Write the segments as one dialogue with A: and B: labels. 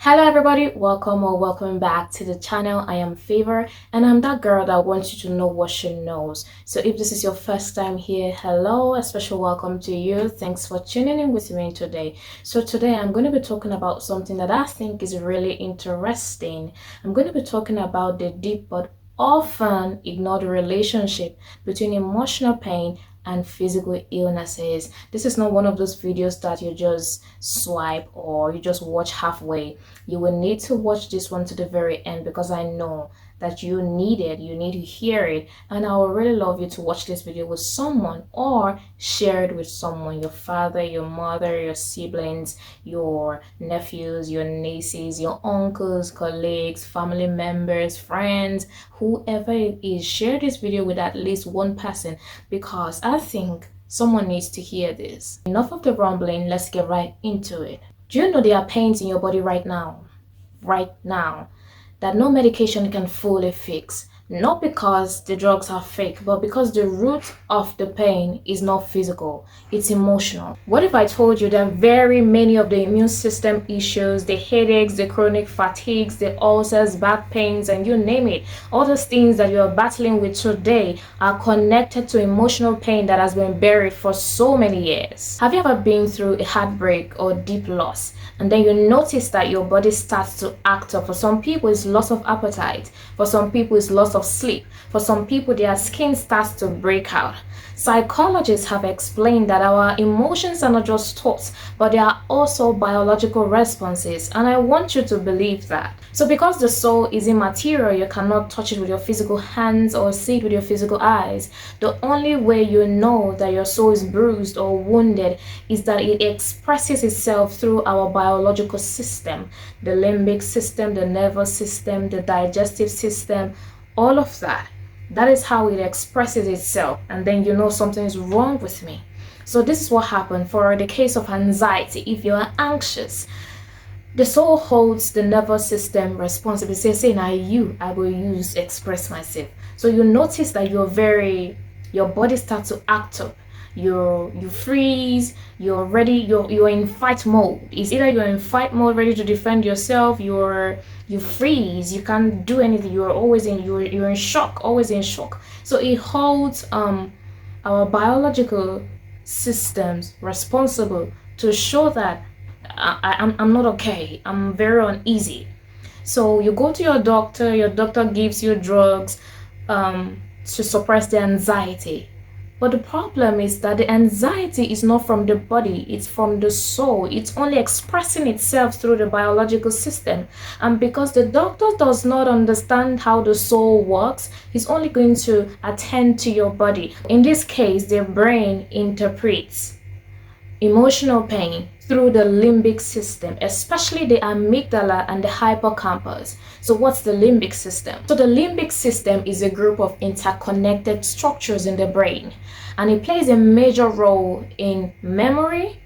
A: Hello everybody, welcome or welcome back to the channel. I am Favour and I'm that girl that wants you to know what she knows. So if this is your first time here, hello, a special welcome to you. Thanks for tuning in with me today. So today I'm going to be talking about something that I think is really interesting. I'm going to be talking about the deep but often ignored relationship between emotional pain and physical illnesses. This is not one of those videos that you just swipe or you just watch halfway. You will need to watch this one to the very end because I know that you need it, you need to hear it, and I would really love you to watch this video with someone or share it with someone, your father, your mother, your siblings, your nephews, your nieces, your uncles, colleagues, family members, friends, whoever it is. Share this video with at least one person because I think someone needs to hear this. Enough of the rambling, let's get right into it. Do you know there are pains in your body right now? Right now, that no medication can fully fix. Not because the drugs are fake, but because the root of the pain is not physical, it's emotional. What if I told you that very many of the immune system issues, the headaches, the chronic fatigues, the ulcers, back pains, and you name it, all those things that you're battling with today are connected to emotional pain that has been buried for so many years? Have you ever been through a heartbreak or deep loss, and then you notice that your body starts to act up? For some people, it's loss of appetite. For some people, it's loss of sleep. For some people, their skin starts to break out. Psychologists have explained that our emotions are not just thoughts, but they are also biological responses, and I want you to believe that. So because the soul is immaterial, you cannot touch it with your physical hands or see it with your physical eyes. The only way you know that your soul is bruised or wounded is that it expresses itself through our biological system, the limbic system, the nervous system, the digestive system, all of that. That is how it expresses itself, and then you know something is wrong with me. So this is what happened for the case of anxiety. If you're anxious, the soul holds the nervous system responsible. It says, now I will use express myself. So you notice that your body starts to act up. You freeze, you're ready, you're in fight mode. It's either you're in fight mode ready to defend yourself, you freeze, you can't do anything, you're in shock, always in shock. So it holds our biological systems responsible to show that I'm not okay, I'm very uneasy. So you go to your doctor gives you drugs to suppress the anxiety. But the problem is that the anxiety is not from the body, it's from the soul. It's only expressing itself through the biological system. And because the doctor does not understand how the soul works, he's only going to attend to your body. In this case, the brain interprets emotional pain through the limbic system, especially the amygdala and the hippocampus. So what's the limbic system? So the limbic system is a group of interconnected structures in the brain, and it plays a major role in memory,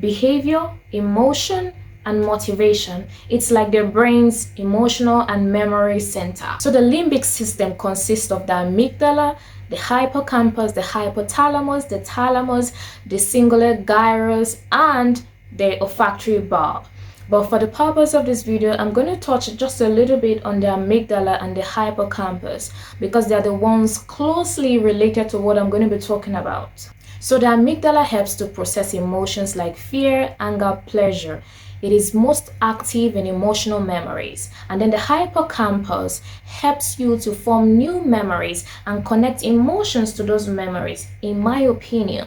A: behavior, emotion, and motivation. It's like the brain's emotional and memory center. So the limbic system consists of the amygdala, the hippocampus, the hypothalamus, the thalamus, the cingulate gyrus, and the olfactory bulb. But for the purpose of this video, I'm going to touch just a little bit on the amygdala and the hippocampus because they are the ones closely related to what I'm going to be talking about. So the amygdala helps to process emotions like fear, anger, pleasure. It is most active in emotional memories. And then the hippocampus helps you to form new memories and connect emotions to those memories. In my opinion,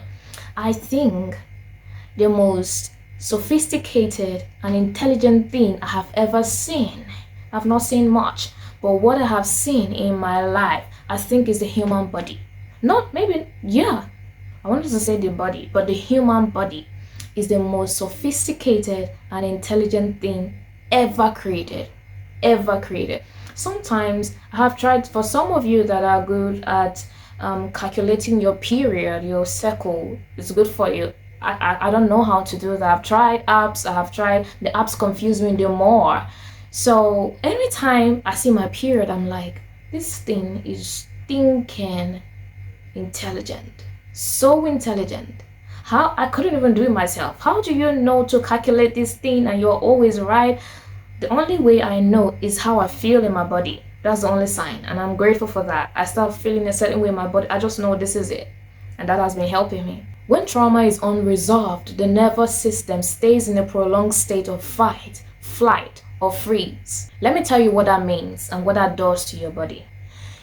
A: I think the most sophisticated and intelligent thing I have ever seen. I've not seen much, but what I have seen in my life, I think is the human body. Not maybe, yeah, I wanted to say the body, but the human body is the most sophisticated and intelligent thing ever created. Sometimes I have tried, for some of you that are good at calculating your period, your cycle, it's good for you. I don't know how to do that. I've tried apps, the apps confuse me the more. So anytime I see my period, I'm like, this thing is thinking intelligent, so intelligent. How I couldn't even do it myself. How do you know to calculate this thing and you're always right? The only way I know is how I feel in my body. That's the only sign, and I'm grateful for that. I start feeling a certain way in my body. I just know this is it, and that has been helping me. When trauma is unresolved, the nervous system stays in a prolonged state of fight, flight, or freeze. Let me tell you what that means and what that does to your body.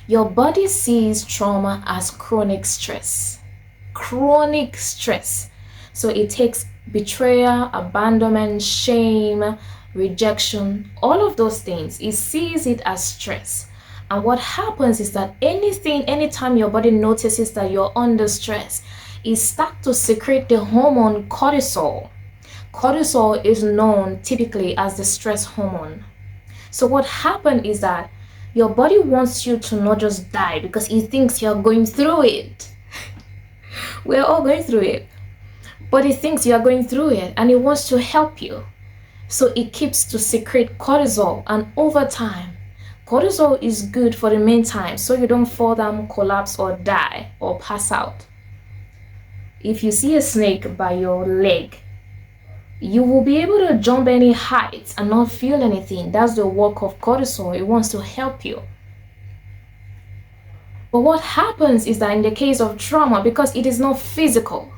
A: Your body sees trauma as chronic stress. Chronic stress. So it takes betrayal, abandonment, shame, rejection, all of those things. It sees it as stress. And what happens is that anytime your body notices that you're under stress, it starts to secrete the hormone cortisol. Cortisol is known typically as the stress hormone. So what happens is that your body wants you to not just die because it thinks you're going through it. We're all going through it. But it thinks you're going through it and it wants to help you. So it keeps to secrete cortisol, and over time, cortisol is good for the meantime so you don't fall down, collapse, or die or pass out. If you see a snake by your leg, you will be able to jump any heights and not feel anything. That's the work of cortisol. It wants to help you. But what happens is that in the case of trauma, because it is not physical,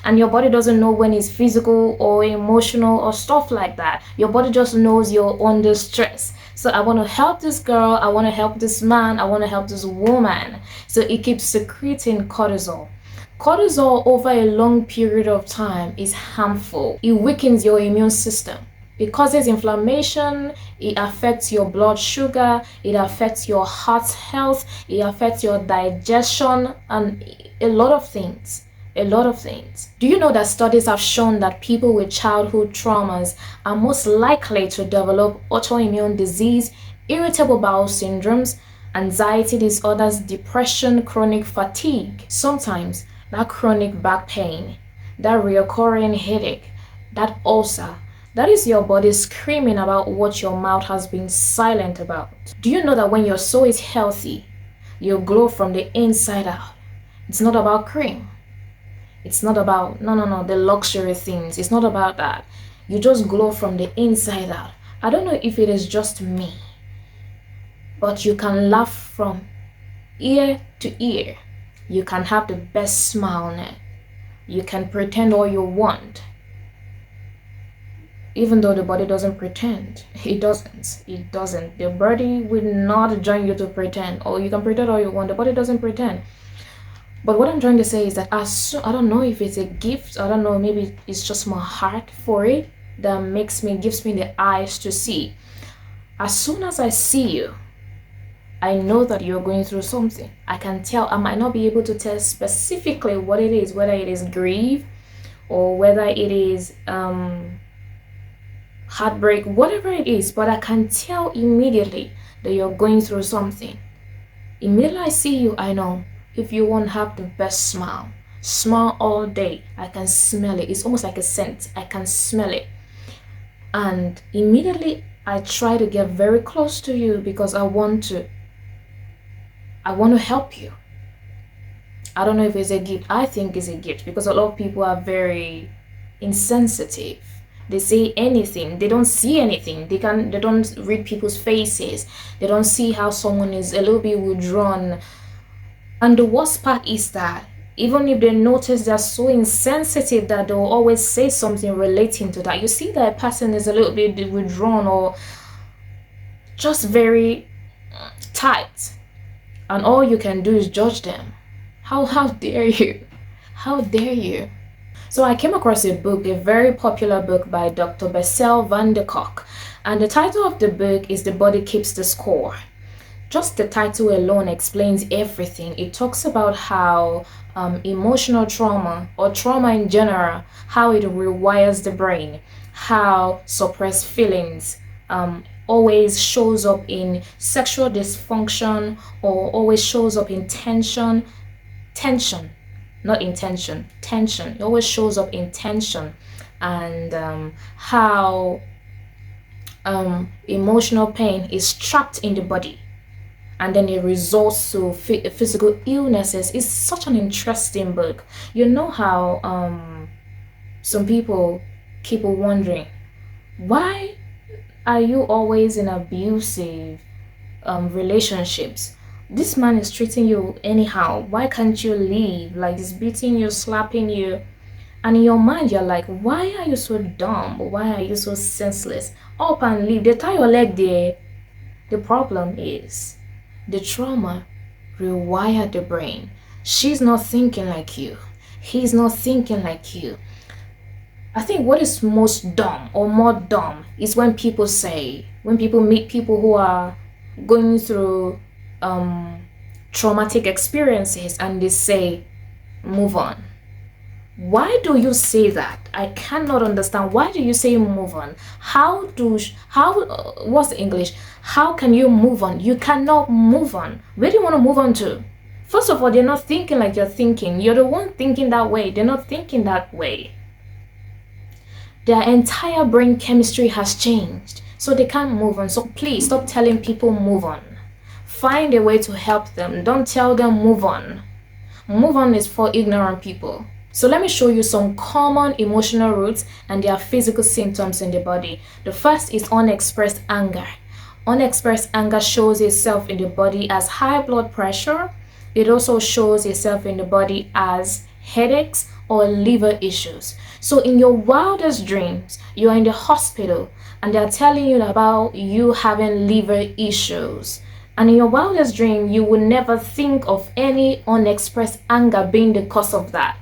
A: and your body doesn't know when it's physical or emotional or stuff like that, your body just knows you're under stress. So I want to help this girl, I want to help this man, I want to help this woman. So it keeps secreting cortisol. Cortisol over a long period of time is harmful. It weakens your immune system. It causes inflammation, it affects your blood sugar, it affects your heart health, it affects your digestion, and a lot of things. A lot of things. Do you know that studies have shown that people with childhood traumas are most likely to develop autoimmune disease, irritable bowel syndromes, anxiety disorders, depression, chronic fatigue? Sometimes that chronic back pain, that recurring headache, that ulcer, that is your body screaming about what your mouth has been silent about. Do you know that when your soul is healthy, you glow from the inside out? It's not about cream. It's not about, the luxury things. It's not about that. You just glow from the inside out. I don't know if it is just me, but you can laugh from ear to ear. You can have the best smile on it. You can pretend all you want. Even though the body doesn't pretend. It doesn't. It doesn't. The body will not join you to pretend. Or you can pretend all you want. The body doesn't pretend. But what I'm trying to say is that I don't know if it's a gift. I don't know. Maybe it's just my heart for it that gives me the eyes to see. As soon as I see you, I know that you're going through something. I can tell. I might not be able to tell specifically what it is, whether it is grief or whether it is heartbreak, whatever it is, but I can tell immediately that you're going through something. Immediately I see you, I know. If you won't have the best smile all day, I can smell it. It's almost like a scent. I can smell it. And immediately I try to get very close to you because I want to help you. I don't know if it's a gift. I think it's a gift because a lot of people are very insensitive. They say anything. They don't see anything. They don't read people's faces. They don't see how someone is a little bit withdrawn. And the worst part is that even if they notice they're so insensitive that they'll always say something relating to that. You see that a person is a little bit withdrawn or just very tight, and all you can do is judge them. How dare you? How dare you? So I came across a book, a very popular book by Dr. Bessel van der Kolk, and the title of the book is The Body Keeps the Score. Just the title alone explains everything. It talks about how emotional trauma or trauma in general, how it rewires the brain, how suppressed feelings always shows up in sexual dysfunction or always shows up in tension, not intention, tension. It always shows up in tension, and how emotional pain is trapped in the body and then it results to physical illnesses. It's such an interesting book. You know how some people keep wondering, why are you always in abusive relationships? This man is treating you anyhow. Why can't you leave? Like, he's beating you, slapping you. And in your mind, you're like, why are you so dumb? Why are you so senseless? Up and leave. They tie your leg there. The problem is the trauma rewired the brain. She's not thinking like you. He's not thinking like you. I think what is most dumb or more dumb is when people meet people who are going through traumatic experiences and they say, move on. Why do you say that? I cannot understand. Why do you say move on? What's the English? How can you move on? You cannot move on. Where do you want to move on to? First of all, they're not thinking like you're thinking. You're the one thinking that way. They're not thinking that way. Their entire brain chemistry has changed, so they can't move on. So please stop telling people move on. Find a way to help them. Don't tell them move on. Move on is for ignorant people. So let me show you some common emotional roots and their physical symptoms in the body. The first is unexpressed anger. Unexpressed anger shows itself in the body as high blood pressure. It also shows itself in the body as headaches or liver issues. So in your wildest dreams, you're in the hospital and they're telling you about you having liver issues. And in your wildest dream, you would never think of any unexpressed anger being the cause of that.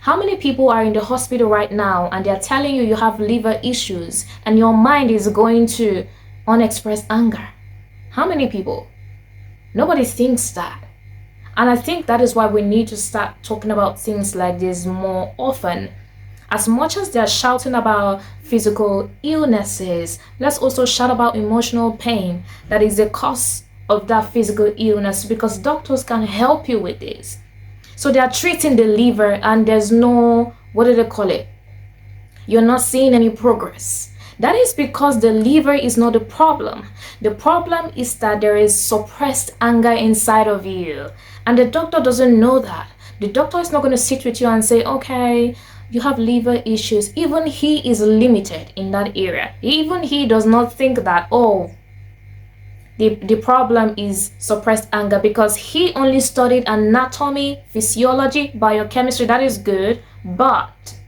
A: How many people are in the hospital right now and they're telling you you have liver issues and your mind is going to unexpressed anger? How many people? Nobody thinks that. And I think that is why we need to start talking about things like this more often. As much as they're shouting about physical illnesses, let's also shout about emotional pain that is the cause of that physical illness, because doctors can help you with this. So they are treating the liver and there's no, what do they call it? You're not seeing any progress. That is because the liver is not the problem. The problem is that there is suppressed anger inside of you. And the doctor doesn't know that. The doctor is not going to sit with you and say, okay, you have liver issues. Even he is limited in that area. Even he does not think that, oh, the problem is suppressed anger, because he only studied anatomy, physiology, biochemistry. That is good, but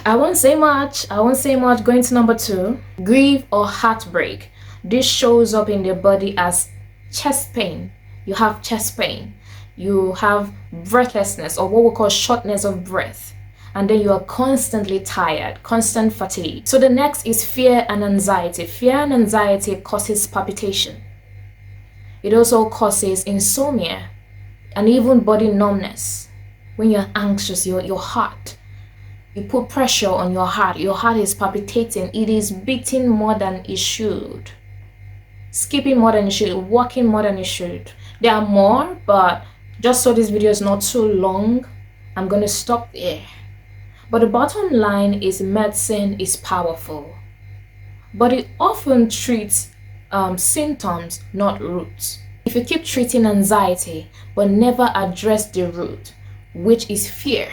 A: I won't say much. Going to number 2, grief or heartbreak. This shows up in the body as chest pain. You have chest pain. You have breathlessness, or what we call shortness of breath. And then you are constantly tired, constant fatigue. So the next is fear and anxiety. Fear and anxiety causes palpitation. It also causes insomnia and even body numbness. When you're anxious, your heart, you put pressure on your heart is palpitating. It is beating more than it should. Skipping more than it should, walking more than it should. There are more, but just so this video is not too long, I'm going to stop there. But the bottom line is medicine is powerful, but it often treats symptoms, not roots. If you keep treating anxiety but never address the root, which is fear,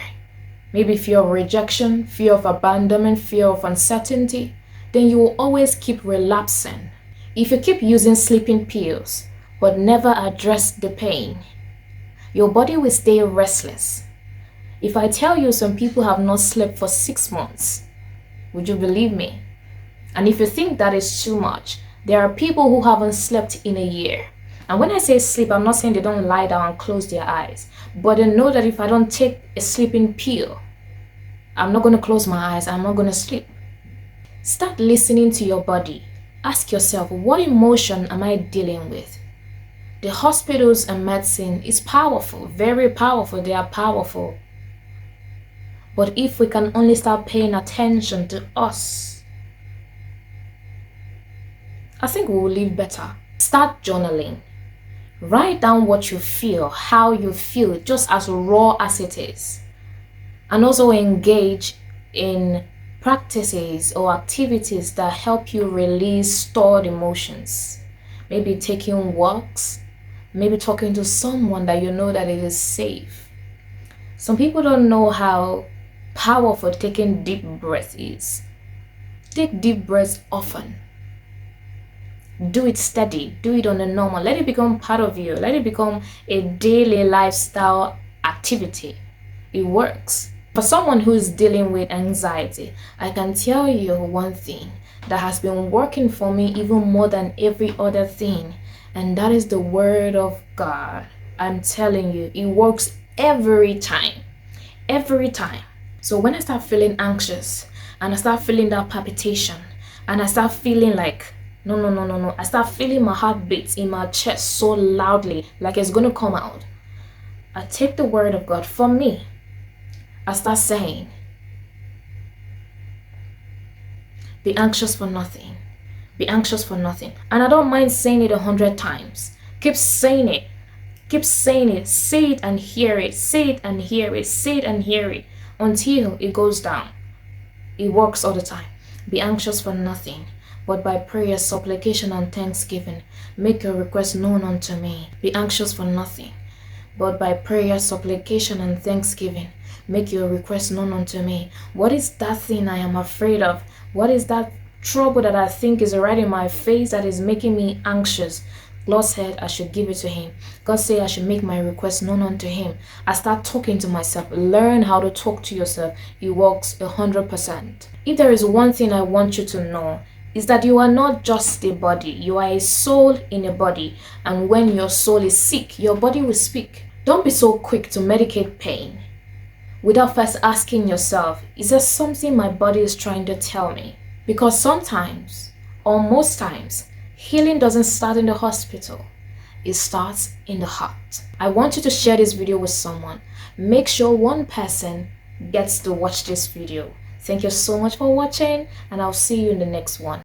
A: maybe fear of rejection, fear of abandonment, fear of uncertainty, then you will always keep relapsing. If you keep using sleeping pills but never address the pain, your body will stay restless. If I tell you some people have not slept for 6 months, would you believe me? And if you think that is too much, there are people who haven't slept in a year. And when I say sleep, I'm not saying they don't lie down and close their eyes, but they know that if I don't take a sleeping pill, I'm not going to close my eyes, I'm not going to sleep. Start listening to your body. Ask yourself, what emotion am I dealing with? The hospitals and medicine is powerful, very powerful, they are powerful. But if we can only start paying attention to us, I think we will live better. Start journaling. Write down what you feel, how you feel, just as raw as it is. And also engage in practices or activities that help you release stored emotions. Maybe taking walks, maybe talking to someone that you know that it is safe. Some people don't know how power for taking deep breaths is take deep breaths often. Do it steady. Do it on a normal. Let it become part of you. Let it become a daily lifestyle activity. It works. For someone who's dealing with anxiety, I can tell you one thing that has been working for me even more than every other thing, and that is the Word of God. I'm telling you, it works every time. Every time. So when I start feeling anxious and I start feeling that palpitation and I start feeling like, no, I start feeling my heart beats in my chest so loudly, like it's going to come out. I take the Word of God for me. I start saying, be anxious for nothing. Be anxious for nothing. And I don't mind saying it 100 times. Keep saying it. Keep saying it. Say it and hear it. Say it and hear it. Say it and hear it until it goes down. It works all the time. Be anxious for nothing, but by prayer, supplication, and thanksgiving, make your request known unto me. Be anxious for nothing, but by prayer, supplication, and thanksgiving, make your request known unto me. What is that thing I am afraid of? What is that trouble that I think is right in my face that is making me anxious? God said I should give it to him. God said I should make my request known unto him. I start talking to myself. Learn how to talk to yourself. It works 100%. If there is one thing I want you to know, is that you are not just a body. You are a soul in a body. And when your soul is sick, your body will speak. Don't be so quick to medicate pain without first asking yourself, is there something my body is trying to tell me? Because sometimes, or most times, healing doesn't start in the hospital. It starts in the heart. I want you to share this video with someone. Make sure one person gets to watch this video. Thank you so much for watching, and I'll see you in the next one.